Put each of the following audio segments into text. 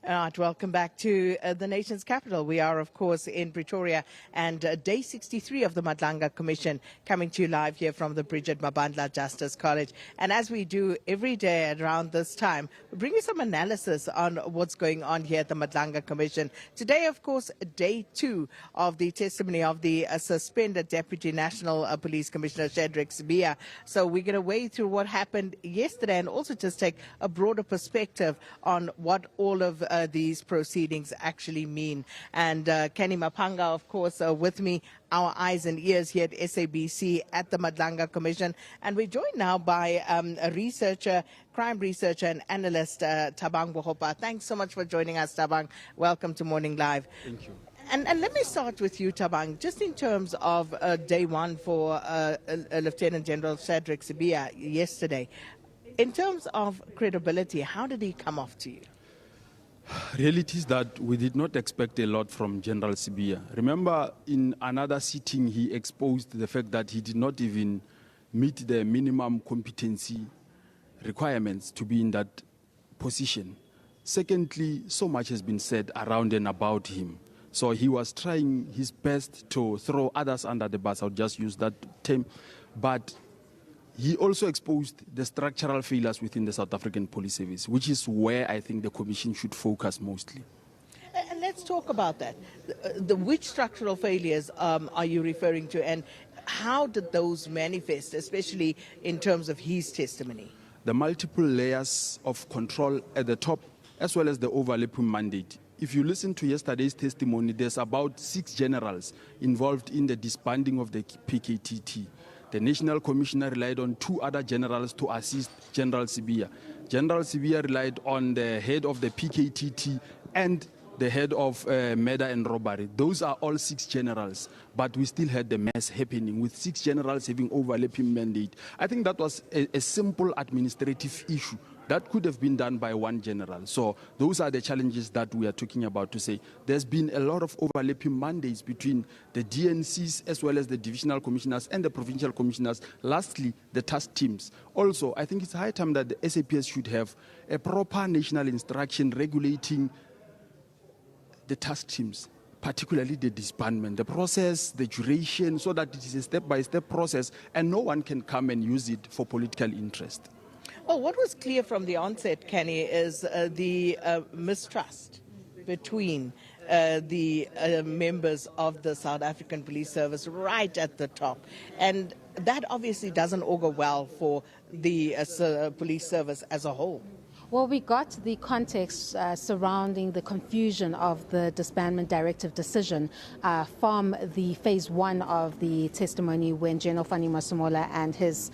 Welcome back to the nation's capital. We are, of course, in Pretoria, and day 63 of the Madlanga Commission coming to you live here from the Bridget Mabandla Justice College. And as we do every day at around this time, we bring you some analysis on what's going on here at the Madlanga Commission. Today, of course, day 2 of the testimony of the suspended Deputy National Police Commissioner Shadrack Sibiya. So we're going to wade through what happened yesterday and also just take a broader perspective on what all of these proceedings actually mean. And Kenny Mapanga, of course, with me, our eyes and ears here at SABC at the Madlanga Commission. And we're joined now by a researcher, crime researcher and analyst, Thabang Bogopa. Thanks so much for joining us, Thabang. Welcome to Morning Live. Thank you. And let me start with you, Thabang, just in terms of day 1 for Lieutenant General Shadrack Sibiya yesterday. In terms of credibility, how did he come off to you? Reality is that we did not expect a lot from General Sibiya. Remember, in another sitting, he exposed the fact that he did not even meet the minimum competency requirements to be in that position. Secondly, so much has been said around and about him. So he was trying his best to throw others under the bus. I'll just use that term. But he also exposed the structural failures within the South African Police Service, which is where I think the Commission should focus mostly. And let's talk about that. Which structural failures are you referring to, and how did those manifest, especially in terms of his testimony? The multiple layers of control at the top, as well as the overlapping mandate. If you listen to yesterday's testimony, there's about 6 generals involved in the disbanding of the PKTT. The National Commissioner relied on 2 other generals to assist General Sibiya. General Sibiya relied on the head of the PKTT and the head of murder and robbery. Those are all 6 generals, but we still had the mess happening with 6 generals having overlapping mandate. I think that was a simple administrative issue that could have been done by 1 general. So those are the challenges that we are talking about to say. There's been a lot of overlapping mandates between the DNCs as well as the divisional commissioners and the provincial commissioners. Lastly, the task teams. Also, I think it's high time that the SAPS should have a proper national instruction regulating the task teams, particularly the disbandment, the process, the duration, so that it is a step-by-step process and no one can come and use it for political interest. Well, what was clear from the onset, Kenny, is the mistrust between the members of the South African Police Service right at the top. And that obviously doesn't augur well for the police service as a whole. Well, we got the context surrounding the confusion of the disbandment directive decision from the phase 1 of the testimony when General Fani Masemola and his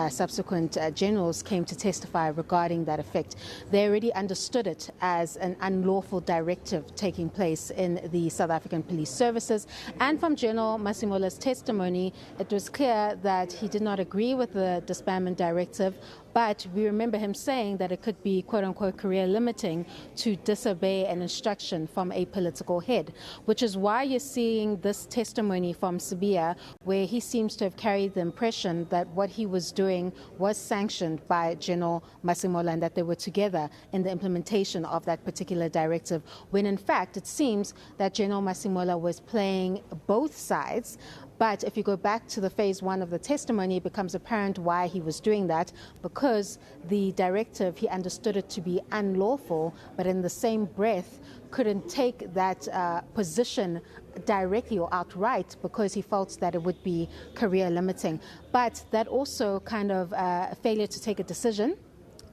subsequent generals came to testify regarding that effect. They already understood it as an unlawful directive taking place in the South African police services. And from General Masemola's testimony, it was clear that he did not agree with the disbandment directive, but we remember him saying that it could be, quote-unquote, career limiting to disobey an instruction from a political head, which is why you're seeing this testimony from Sibiya, where he seems to have carried the impression that what he was doing was sanctioned by General Masemola and that they were together in the implementation of that particular directive, when in fact it seems that General Masemola was playing both sides. But if you go back to the phase 1 of the testimony, it becomes apparent why he was doing that, because the directive, he understood it to be unlawful, but in the same breath couldn't take that position directly or outright because he felt that it would be career limiting. But that also kind of failure to take a decision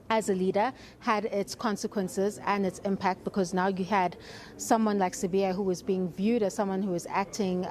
as a leader had its consequences and its impact, because now you had someone like Sibiya who was being viewed as someone who was acting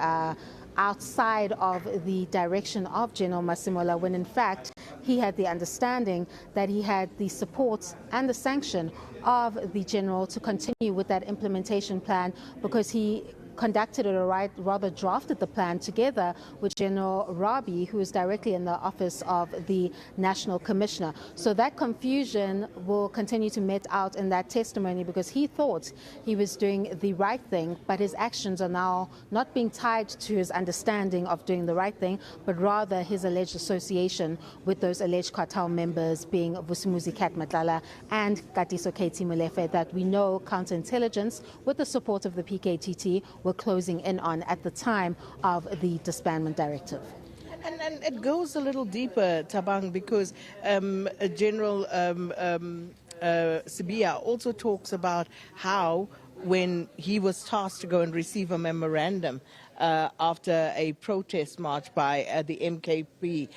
outside of the direction of General Masemola, when in fact he had the understanding that he had the support and the sanction of the general to continue with that implementation plan, because he conducted or rather drafted the plan together with General Rabi, who is directly in the office of the National Commissioner. So that confusion will continue to met out in that testimony, because he thought he was doing the right thing, but his actions are now not being tied to his understanding of doing the right thing, but rather his alleged association with those alleged cartel members, being Vusimuzi Cat Matlala and Katiso Katie Molefe, that we know counterintelligence, with the support of the PKTT, were closing in on at the time of the disbandment directive. And it goes a little deeper, Thabang, because General Sibiya also talks about how, when he was tasked to go and receive a memorandum after a protest march by the MKP,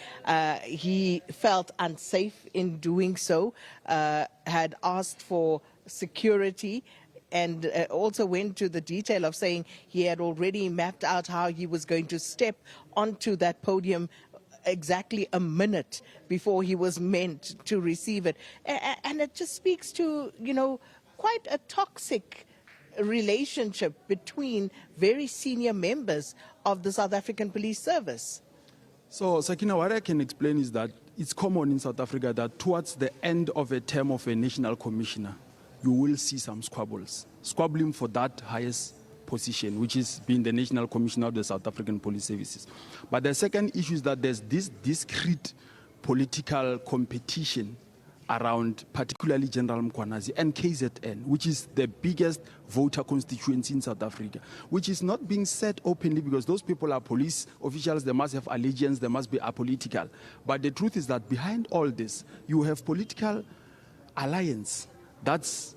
he felt unsafe in doing so, had asked for security, and also went to the detail of saying he had already mapped out how he was going to step onto that podium exactly a minute before he was meant to receive it. And it just speaks to, quite a toxic relationship between very senior members of the South African Police Service. So, Sakina, what I can explain is that it's common in South Africa that towards the end of a term of a national commissioner, you will see some squabbling for that highest position, which is being the National Commissioner of the South African Police Services. But the second issue is that there's this discrete political competition around particularly General Mkhwanazi and KZN, which is the biggest voter constituency in South Africa, which is not being said openly because those people are police officials, they must have allegiance, they must be apolitical. But the truth is that behind all this, you have political alliance that's,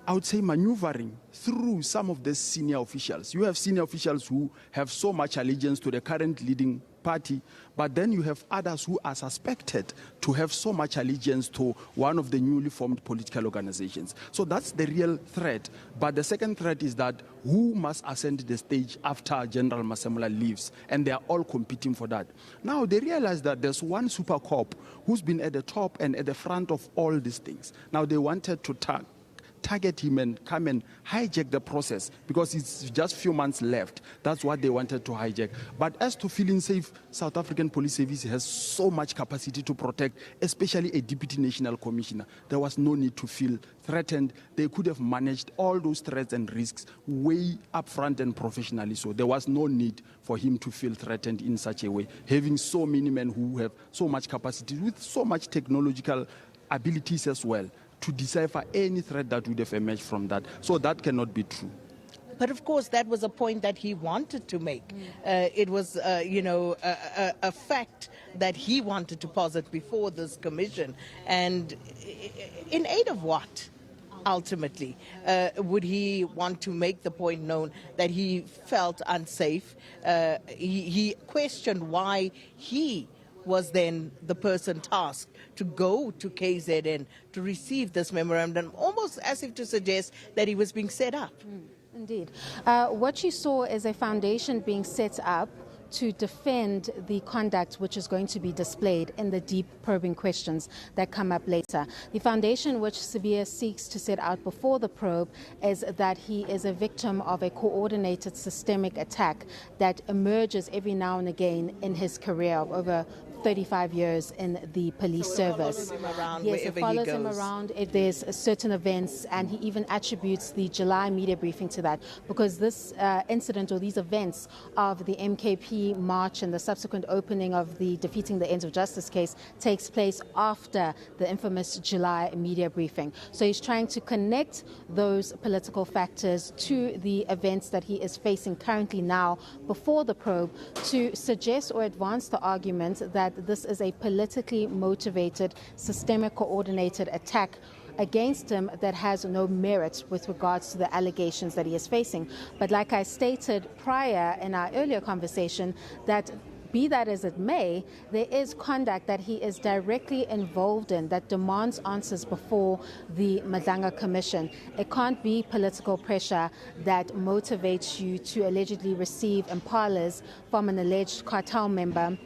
I would say, maneuvering through some of the senior officials. You have senior officials who have so much allegiance to the current leading party, but then you have others who are suspected to have so much allegiance to one of the newly formed political organizations. So that's the real threat. But the second threat is that who must ascend the stage after General Masemola leaves, and they are all competing for that. Now they realize that there's one super cop who's been at the top and at the front of all these things. Now they wanted to target him and come and hijack the process because it's just few months left. That's what they wanted to hijack. But as to feeling safe, South African Police Service has so much capacity to protect, especially a Deputy National Commissioner. There was no need to feel threatened. They could have managed all those threats and risks way up front and professionally. So there was no need for him to feel threatened in such a way, having so many men who have so much capacity with so much technological abilities as well, to decipher any threat that would have emerged from that. So that cannot be true. But of course, that was a point that he wanted to make. It was, a fact that he wanted to posit before this commission. And in aid of what, ultimately? Would he want to make the point known that he felt unsafe? He questioned why he was then the person tasked to go to KZN to receive this memorandum, almost as if to suggest that he was being set up. Indeed. What you saw is a foundation being set up to defend the conduct which is going to be displayed in the deep probing questions that come up later. The foundation which Sibiya seeks to set out before the probe is that he is a victim of a coordinated systemic attack that emerges every now and again in his career of over 35 years in the police service. Yes, it follows him around if there's certain events, and he even attributes the July media briefing to that, because this incident or these events of the MKP march and the subsequent opening of the Defeating the Ends of Justice case takes place after the infamous July media briefing. So he's trying to connect those political factors to the events that he is facing currently now before the probe, to suggest or advance the argument that this is a politically motivated, systemic, coordinated attack against him that has no merit with regards to the allegations that he is facing. But like I stated prior in our earlier conversation, that be that as it may, there is conduct that he is directly involved in that demands answers before the Madlanga Commission. It can't be political pressure that motivates you to allegedly receive impalas from an alleged cartel member,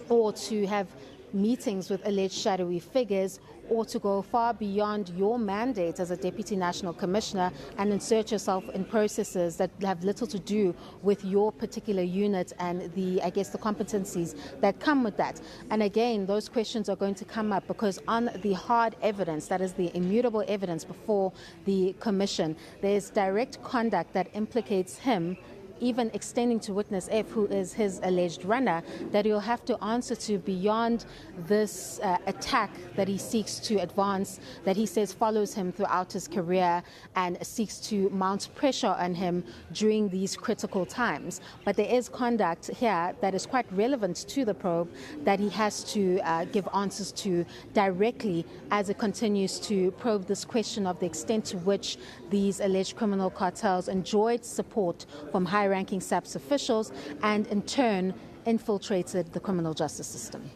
or to have meetings with alleged shadowy figures, or to go far beyond your mandate as a Deputy National Commissioner and insert yourself in processes that have little to do with your particular unit and the competencies that come with that. And again, those questions are going to come up because on the hard evidence, that is the immutable evidence before the Commission, there's direct conduct that implicates him, even extending to witness F, who is his alleged runner, that he'll have to answer to beyond this attack that he seeks to advance, that he says follows him throughout his career and seeks to mount pressure on him during these critical times. But there is conduct here that is quite relevant to the probe that he has to give answers to directly as it continues to probe this question of the extent to which these alleged criminal cartels enjoyed support from high-ranking SAPS officials and in turn infiltrated the criminal justice system.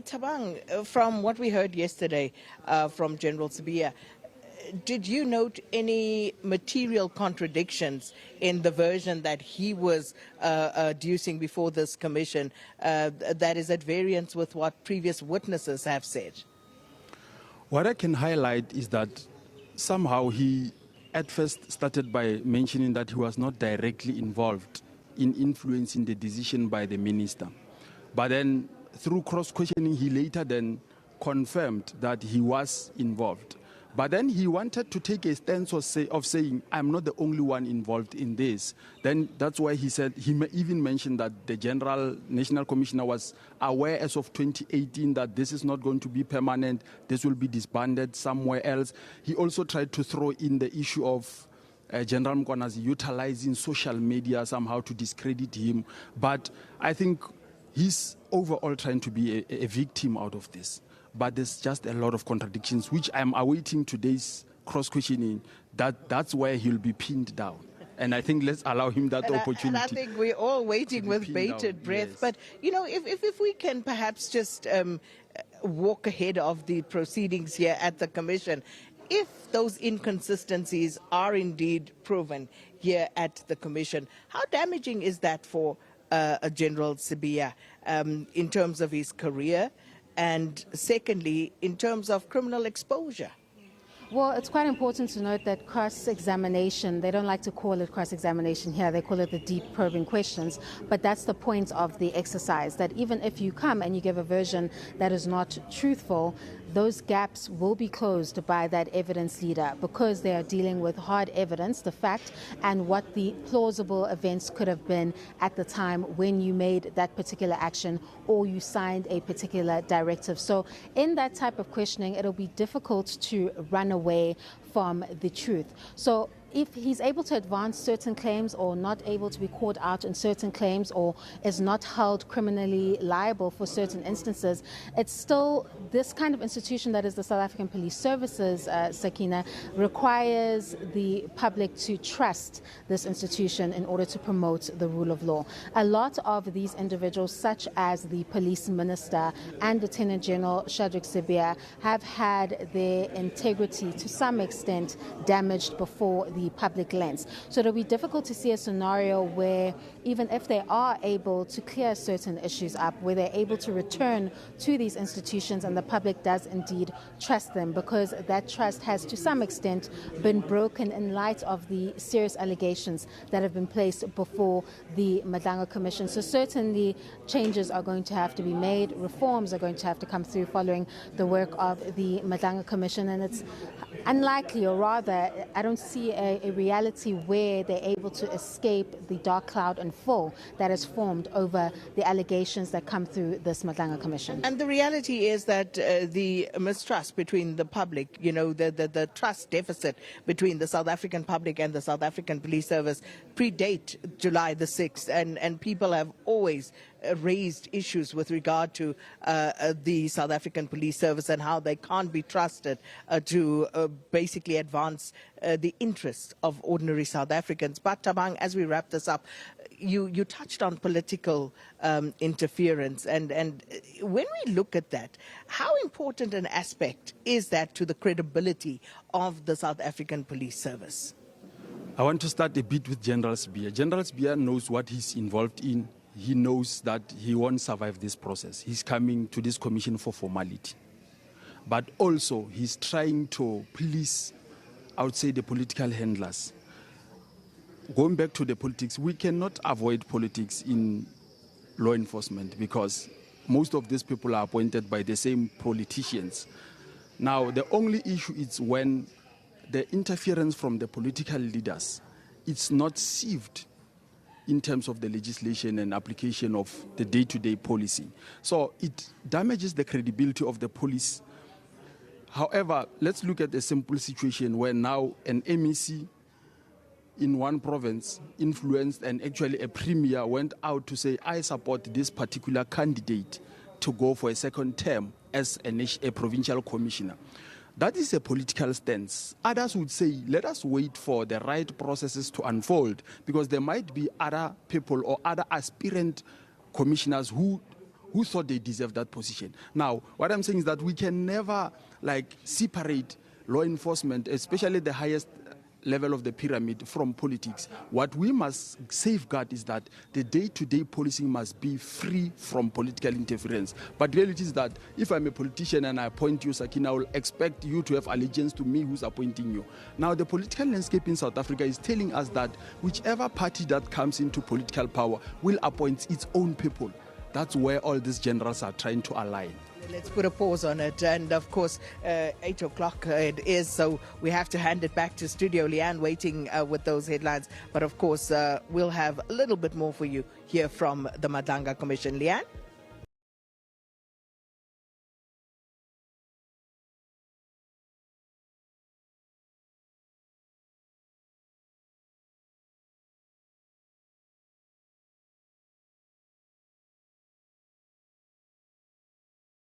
Thabang, from what we heard yesterday from General Sibiya, did you note any material contradictions in the version that he was adducing before this commission that is at variance with what previous witnesses have said? What I can highlight is that somehow he at first started by mentioning that he was not directly involved in influencing the decision by the minister. But then through cross-questioning, he later then confirmed that he was involved. But then he wanted to take a stance of saying, I'm not the only one involved in this. Then that's why he said, he even mentioned that the General National Commissioner was aware as of 2018 that this is not going to be permanent, this will be disbanded somewhere else. He also tried to throw in the issue of General Mkhonazi utilizing social media somehow to discredit him. But I think he's overall trying to be a victim out of this. But there's just a lot of contradictions, which I'm awaiting today's cross-questioning. That's where he'll be pinned down. And I think let's allow him that opportunity. And I think we're all waiting with bated breath. Yes. But, you know, if we can perhaps just walk ahead of the proceedings here at the Commission, if those inconsistencies are indeed proven here at the Commission, how damaging is that for General Sibiya in terms of his career? And secondly, in terms of criminal exposure? Well, it's quite important to note that cross-examination, they don't like to call it cross-examination here, they call it the deep probing questions, but that's the point of the exercise, that even if you come and you give a version that is not truthful, those gaps will be closed by that evidence leader because they are dealing with hard evidence, the fact, and what the plausible events could have been at the time when you made that particular action or you signed a particular directive. So in that type of questioning, it'll be difficult to run away from the truth. So if he's able to advance certain claims or not able to be caught out in certain claims or is not held criminally liable for certain instances, it's still this kind of institution that is the South African Police Services, Sakina, requires the public to trust this institution in order to promote the rule of law. A lot of these individuals, such as the police minister and Lieutenant General Shadrack Sibiya, have had their integrity to some extent damaged before the public lens. So it'll be difficult to see a scenario where even if they are able to clear certain issues up, where they're able to return to these institutions and the public does indeed trust them, because that trust has to some extent been broken in light of the serious allegations that have been placed before the Madlanga Commission. So certainly changes are going to have to be made, reforms are going to have to come through following the work of the Madlanga Commission, and it's unlikely, or rather, I don't see a reality where they're able to escape the dark cloud and full that has formed over the allegations that come through this Madlanga Commission. And the reality is that the mistrust between the public, you know, the trust deficit between the South African public and the South African Police Service predate July the 6th, and people have always raised issues with regard to the South African Police Service and how they can't be trusted to basically advance the interests of ordinary South Africans. But Thabang, as we wrap this up, you touched on political interference, and when we look at that, how important an aspect is that to the credibility of the South African Police Service? I want to start a bit with General Sibiya. General Sibiya knows what he's involved in. he knows that he won't survive this process. He's coming to this commission for formality. But also, he's trying to please, I would say, the political handlers. Going back to the politics, we cannot avoid politics in law enforcement because most of these people are appointed by the same politicians. Now, the only issue is when the interference from the political leaders, it's not sieved in terms of the legislation and application of the day-to-day policy. So it damages the credibility of the police. However, let's look at a simple situation where now an MEC in one province influenced, and actually a premier went out to say, I support this particular candidate to go for a second term as a provincial commissioner. That is a political stance. Others would say, let us wait for the right processes to unfold, because there might be other people or other aspirant commissioners who thought they deserved that position. Now, what I'm saying is that we can never separate law enforcement, especially the highest level of the pyramid, from politics. What we must safeguard is that the day-to-day policing must be free from political interference. But the reality is that if I'm a politician and I appoint you, Sakina, I will expect you to have allegiance to me who's appointing you. Now, the political landscape in South Africa is telling us that whichever party that comes into political power will appoint its own people. That's where all these generals are trying to align. Let's put a pause on it. And of course, 8 o'clock it is, so we have to hand it back to studio. Leanne waiting with those headlines. But of course, we'll have a little bit more for you here from the Madlanga Commission. Leanne?